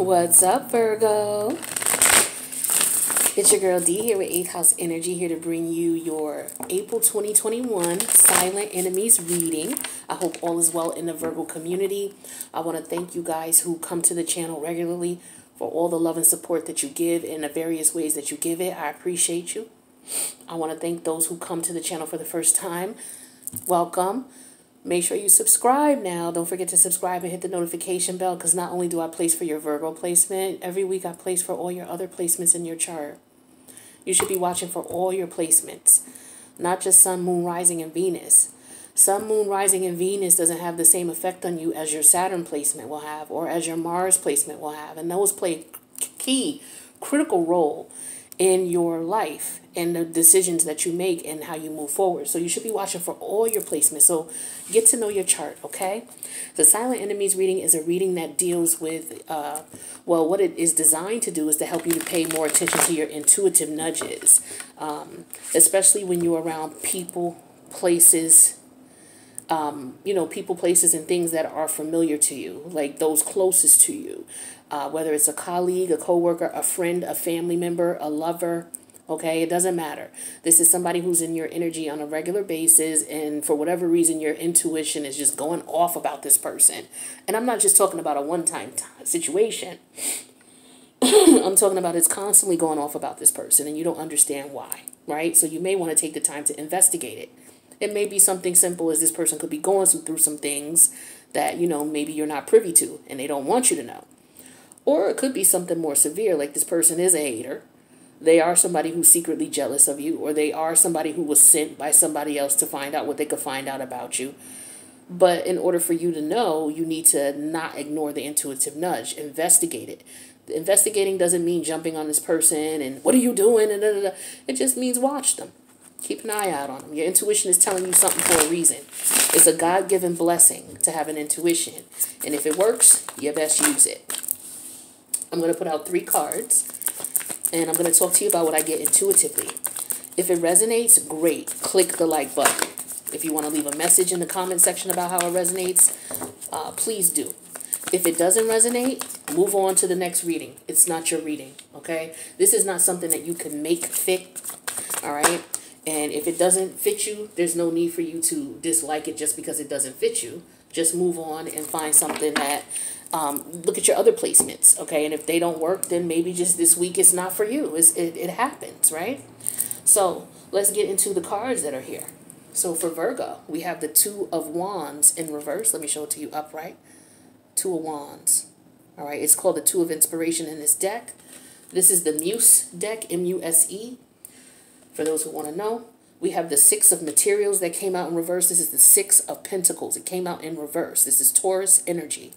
What's up, Virgo? It's your girl D here with 8th House Energy, here to bring you your April 2021 Silent Enemies reading. I hope all is well in the Virgo community. I want to thank you guys who come to the channel regularly for all the love and support that you give in the various ways that you give it. I appreciate you. I want to thank those who come to the channel for the first time. Welcome. Make sure you subscribe now. Don't forget to subscribe and hit the notification bell, because not only do I place for your Virgo placement, every week I place for all your other placements in your chart. You should be watching for all your placements, not just Sun, Moon, Rising, and Venus. Sun, Moon, Rising, and Venus doesn't have the same effect on you as your Saturn placement will have, or as your Mars placement will have. And those play critical role in your life and the decisions that you make and how you move forward. So you should be watching for all your placements. So get to know your chart, okay? The Silent Enemies reading is a reading that deals with, well, what it is designed to do is to help you to pay more attention to your intuitive nudges, especially when you're around people, places, people, places, and things that are familiar to you, like those closest to you, whether it's a colleague, a coworker, a friend, a family member, a lover. Okay, it doesn't matter. This is somebody who's in your energy on a regular basis, and for whatever reason, your intuition is just going off about this person. And I'm not just talking about a one-time situation. I'm talking about it's constantly going off about this person, and you don't understand why, right? So you may want to take the time to investigate it. It may be something simple as this person could be going through some things that, maybe you're not privy to, and they don't want you to know. Or it could be something more severe, like this person is a hater. They are somebody who's secretly jealous of you, or they are somebody who was sent by somebody else to find out what they could find out about you. But in order for you to know, you need to not ignore the intuitive nudge. Investigate it. Investigating doesn't mean jumping on this person and what are you doing? And it just means watch them. Keep an eye out on them. Your intuition is telling you something for a reason. It's a God-given blessing to have an intuition. And if it works, you best use it. I'm going to put out 3 cards. And I'm going to talk to you about what I get intuitively. If it resonates, great. Click the like button. If you want to leave a message in the comment section about how it resonates, please do. If it doesn't resonate, move on to the next reading. It's not your reading, okay? This is not something that you can make fit, all right? And if it doesn't fit you, there's no need for you to dislike it just because it doesn't fit you. Just move on and find something that, look at your other placements, okay? And if they don't work, then maybe just this week it's not for you. It happens, right? So let's get into the cards that are here. So for Virgo, we have the 2 of Wands in reverse. Let me show it to you upright. 2 of Wands. All right, it's called the 2 of Inspiration in this deck. This is the Muse deck, M-U-S-E. For those who want to know, we have the 6 of Materials that came out in reverse. This is the 6 of Pentacles. It came out in reverse. This is Taurus energy.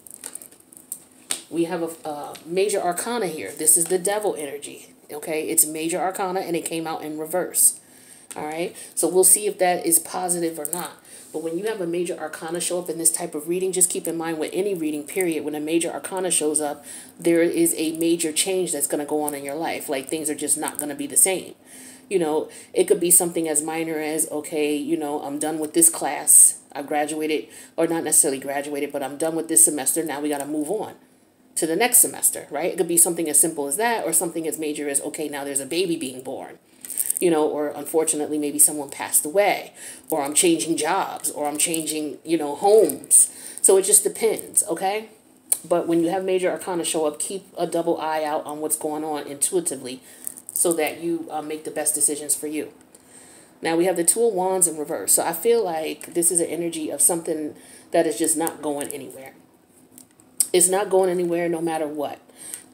We have a major arcana here. This is the Devil energy. Okay, it's major arcana and it came out in reverse. All right, so we'll see if that is positive or not. But when you have a major arcana show up in this type of reading, just keep in mind with any reading, period, when a major arcana shows up, there is a major change that's going to go on in your life. Like things are just not going to be the same. It could be something as minor as, okay, I'm done with this class. I graduated, or not necessarily graduated, but I'm done with this semester. Now we got to move on to the next semester, right? It could be something as simple as that, or something as major as, okay, now there's a baby being born, or unfortunately maybe someone passed away, or I'm changing jobs, or I'm changing, homes. So it just depends, okay? But when you have major arcana show up, keep a double eye out on what's going on intuitively so that you make the best decisions for you. Now we have the 2 of Wands in reverse. So I feel like this is an energy of something that is just not going anywhere. It's not going anywhere no matter what.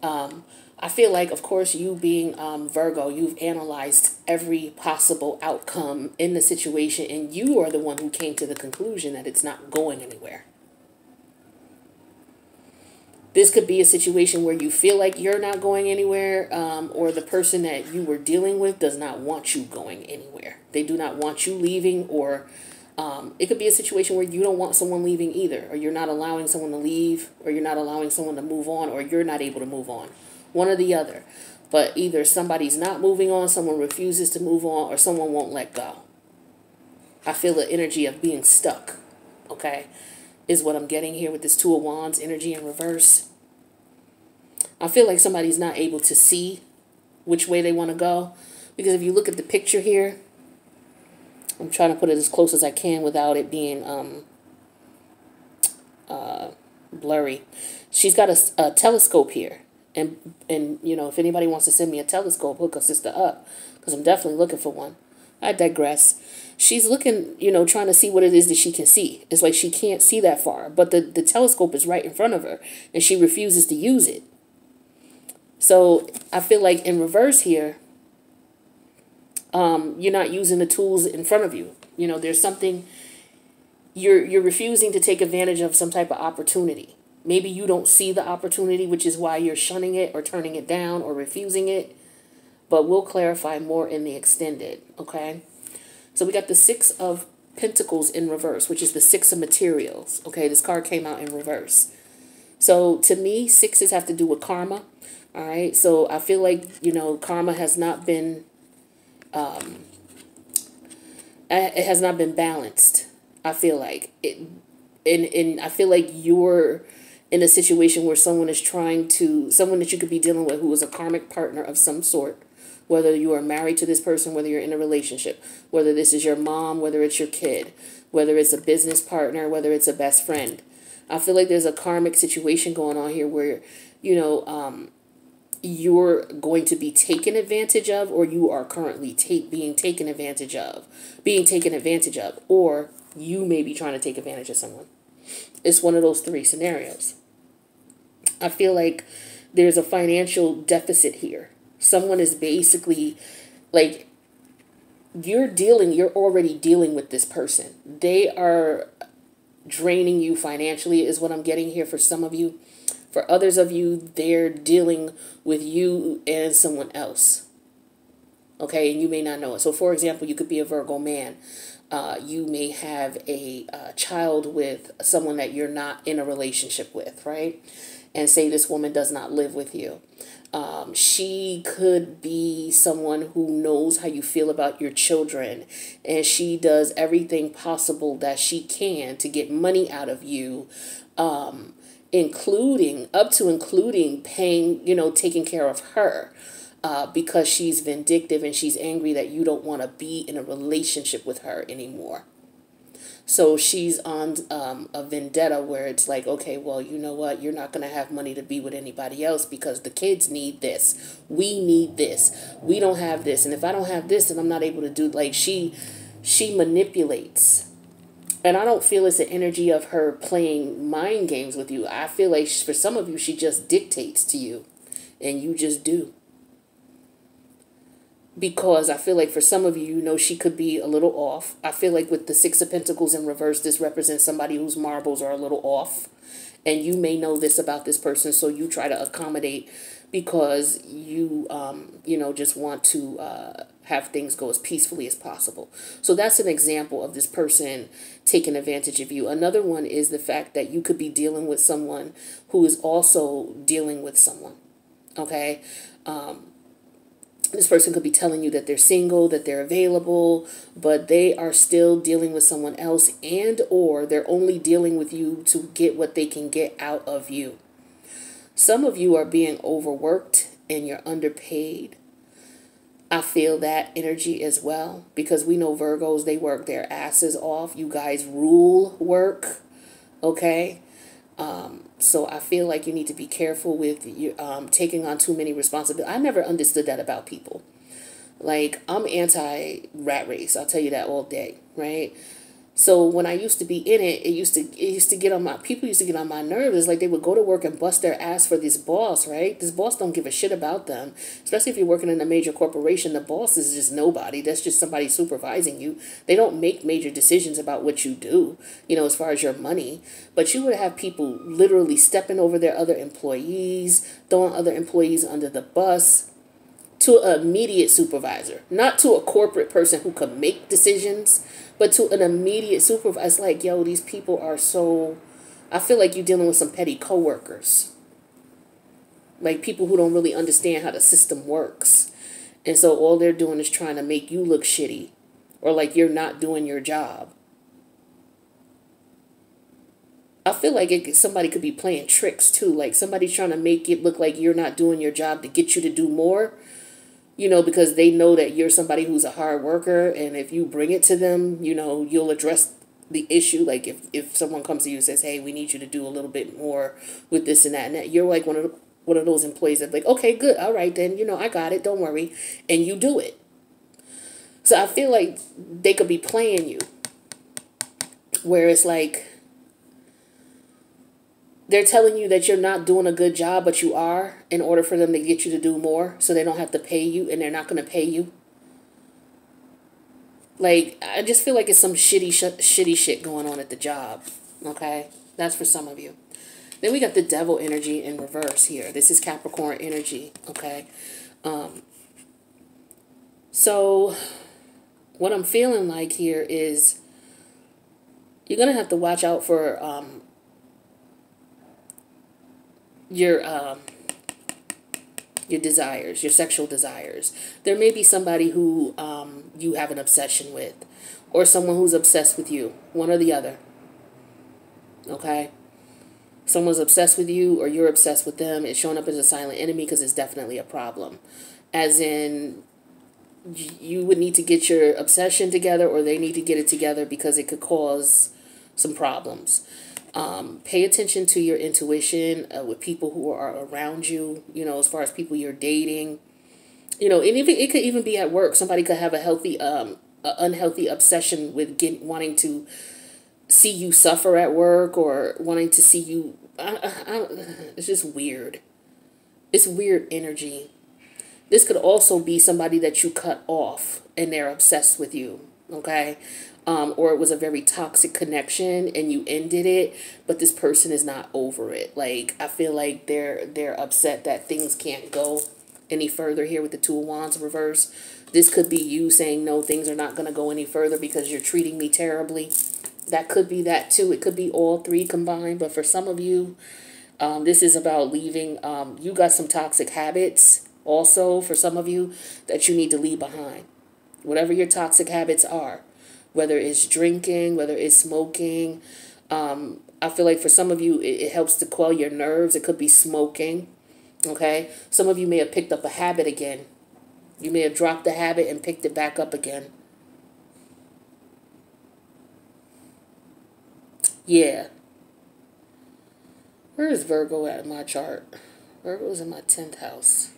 I feel like, of course, you being Virgo, you've analyzed every possible outcome in the situation, and you are the one who came to the conclusion that it's not going anywhere. This could be a situation where you feel like you're not going anywhere, or the person that you were dealing with does not want you going anywhere. They do not want you leaving, or it could be a situation where you don't want someone leaving either, or you're not allowing someone to leave, or you're not allowing someone to move on, or you're not able to move on. One or the other. But either somebody's not moving on, someone refuses to move on, or someone won't let go. I feel the energy of being stuck, okay, is what I'm getting here with this 2 of Wands energy in reverse. I feel like somebody's not able to see which way they want to go. Because if you look at the picture here, I'm trying to put it as close as I can without it being blurry. She's got a telescope here. And you know, if anybody wants to send me a telescope, hook a sister up. Because I'm definitely looking for one. I digress. She's looking, you know, trying to see what it is that she can see. It's like she can't see that far. But the telescope is right in front of her. And she refuses to use it. So I feel like in reverse here, you're not using the tools in front of you. You know, there's something, you're refusing to take advantage of some type of opportunity. Maybe you don't see the opportunity, which is why you're shunning it or turning it down or refusing it. But we'll clarify more in the extended, okay? So we got the Six of Pentacles in reverse, which is the Six of Materials, okay? This card came out in reverse. So to me, sixes have to do with karma, all right? So I feel like, you know, karma has not been, it has not been balanced, I feel like. And I feel like you're in a situation where someone is trying to, someone that you could be dealing with who is a karmic partner of some sort, whether you are married to this person, whether you're in a relationship, whether this is your mom, whether it's your kid, whether it's a business partner, whether it's a best friend. I feel like there's a karmic situation going on here where, you know, you're going to be taken advantage of, or you are currently being taken advantage of, or you may be trying to take advantage of someone. It's one of those three scenarios. I feel like there's a financial deficit here. Someone is basically like, you're already dealing with this person. They are draining you financially is what I'm getting here for some of you. For others of you, they're dealing with you and someone else. Okay, and you may not know it. So for example, you could be a Virgo man. You may have a child with someone that you're not in a relationship with, right? And say this woman does not live with you. She could be someone who knows how you feel about your children, and she does everything possible that she can to get money out of you, including paying, you know, taking care of her, because she's vindictive and she's angry that you don't want to be in a relationship with her anymore. So she's on a vendetta where it's like, okay, well, you know what? You're not going to have money to be with anybody else because the kids need this. We need this. We don't have this. And if I don't have this, then I'm not able to do, like, she manipulates. And I don't feel it's the energy of her playing mind games with you. I feel like for some of you, she just dictates to you and you just do. Because I feel like for some of you, you know, she could be a little off. I feel like with the Six of Pentacles in reverse, this represents somebody whose marbles are a little off. And you may know this about this person, so you try to accommodate because you, you know, just want to have things go as peacefully as possible. So that's an example of this person taking advantage of you. Another one is the fact that you could be dealing with someone who is also dealing with someone, okay? This person could be telling you that they're single, that they're available, but they are still dealing with someone else, and or they're only dealing with you to get what they can get out of you. Some of you are being overworked and you're underpaid. I feel that energy as well, because we know Virgos, they work their asses off. You guys rule work, okay? So I feel like you need to be careful with you taking on too many responsibilities. I never understood that about people. Like, I'm anti-rat race. I'll tell you that all day, right? So when I used to be in it, it used to get on my, people used to get on my nerves. It's like they would go to work and bust their ass for this boss, right? This boss don't give a shit about them. Especially if you're working in a major corporation, the boss is just nobody. That's just somebody supervising you. They don't make major decisions about what you do, you know, as far as your money. But you would have people literally stepping over their other employees, throwing other employees under the bus, to an immediate supervisor, not to a corporate person who could make decisions, but to an immediate supervisor. It's like, yo, these people are so, I feel like you're dealing with some petty coworkers, like people who don't really understand how the system works. And so all they're doing is trying to make you look shitty or like you're not doing your job. I feel like somebody could be playing tricks too. Like somebody's trying to make it look like you're not doing your job to get you to do more, you know, because they know that you're somebody who's a hard worker. And if you bring it to them, you know, you'll address the issue. Like if someone comes to you and says, hey, we need you to do a little bit more with this and that and that, you're like one of those employees that's like, okay, good. All right, then, you know, I got it. Don't worry. And you do it. So I feel like they could be playing you where it's like they're telling you that you're not doing a good job, but you are, in order for them to get you to do more so they don't have to pay you, and they're not going to pay you. Like, I just feel like it's some shitty shit going on at the job. Okay? That's for some of you. Then we got the devil energy in reverse here. This is Capricorn energy. Okay? So what I'm feeling like here is you're going to have to watch out for your desires, your sexual desires. There may be somebody who you have an obsession with, or someone who's obsessed with you, one or the other. Okay? Someone's obsessed with you, or you're obsessed with them. It's showing up as a silent enemy because it's definitely a problem. As in, you would need to get your obsession together, or they need to get it together because it could cause some problems. Pay attention to your intuition with people who are around you, you know, as far as people you're dating, you know, and even, it could even be at work. Somebody could have a healthy, unhealthy obsession with wanting to see you suffer at work, or wanting to see you. It's just weird. It's weird energy. This could also be somebody that you cut off and they're obsessed with you. Okay. Or it was a very toxic connection and you ended it, but this person is not over it. Like, I feel like they're upset that things can't go any further here with the Two of Wands reverse. This could be you saying, no, things are not going to go any further because you're treating me terribly. That could be that too. It could be all three combined. But for some of you, this is about leaving. You got some toxic habits also for some of you that you need to leave behind. Whatever your toxic habits are. Whether it's drinking, whether it's smoking. I feel like for some of you, it helps to quell your nerves. It could be smoking, okay? Some of you may have picked up a habit again. You may have dropped the habit and picked it back up again. Yeah. Where is Virgo at in my chart? Virgo's in my 10th house.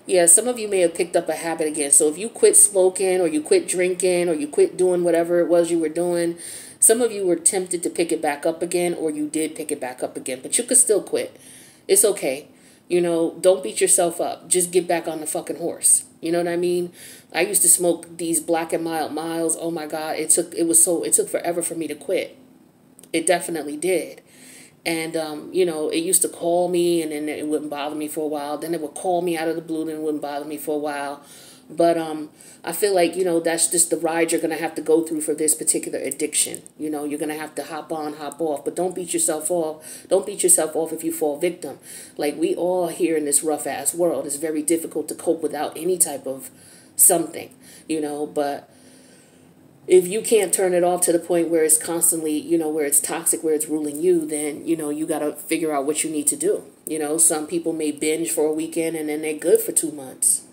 Yeah, some of you may have picked up a habit again. So if you quit smoking, or you quit drinking, or you quit doing whatever it was you were doing, some of you were tempted to pick it back up again, or you did pick it back up again. But you could still quit. It's okay. You know, don't beat yourself up. Just get back on the fucking horse. You know what I mean? I used to smoke these Black and Mild Miles. Oh my God, it took forever for me to quit. It definitely did. And, you know, it used to call me and then it wouldn't bother me for a while. Then it would call me out of the blue and it wouldn't bother me for a while. But I feel like, you know, that's just the ride you're going to have to go through for this particular addiction. You know, you're going to have to hop on, hop off. But don't beat yourself off. Don't beat yourself off if you fall victim. Like, we all here in this rough-ass world, it's very difficult to cope without any type of something, you know, but if you can't turn it off to the point where it's constantly, you know, where it's toxic, where it's ruling you, then, you know, you got to figure out what you need to do. You know, some people may binge for a weekend and then they're good for 2 months.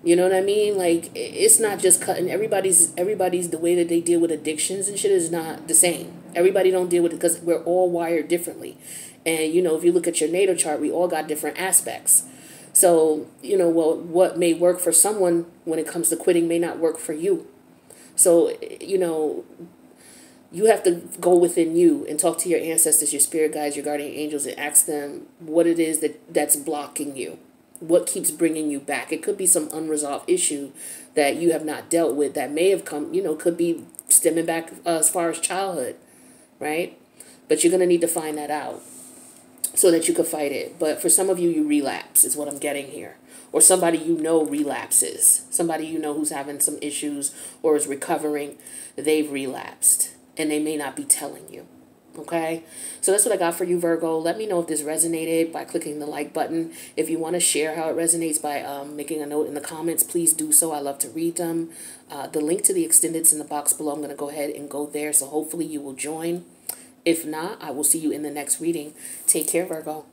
You know what I mean? Like, it's not just cutting. Everybody's the way that they deal with addictions and shit is not the same. Everybody don't deal with it because we're all wired differently. And, you know, if you look at your natal chart, we all got different aspects. So, you know, well, what may work for someone when it comes to quitting may not work for you. So, you know, you have to go within you and talk to your ancestors, your spirit guides, your guardian angels, and ask them what it is that's blocking you. What keeps bringing you back? It could be some unresolved issue that you have not dealt with that may have come, you know, could be stemming back as far as childhood, right? But you're going to need to find that out so that you could fight it. But for some of you, you relapse is what I'm getting here. Or somebody you know relapses. Somebody you know who's having some issues or is recovering, they've relapsed. And they may not be telling you. Okay? So that's what I got for you, Virgo. Let me know if this resonated by clicking the like button. If you want to share how it resonates by making a note in the comments, please do so. I love to read them. The link to the extended's in the box below. I'm going to go ahead and go there. So hopefully you will join. If not, I will see you in the next reading. Take care, Virgo.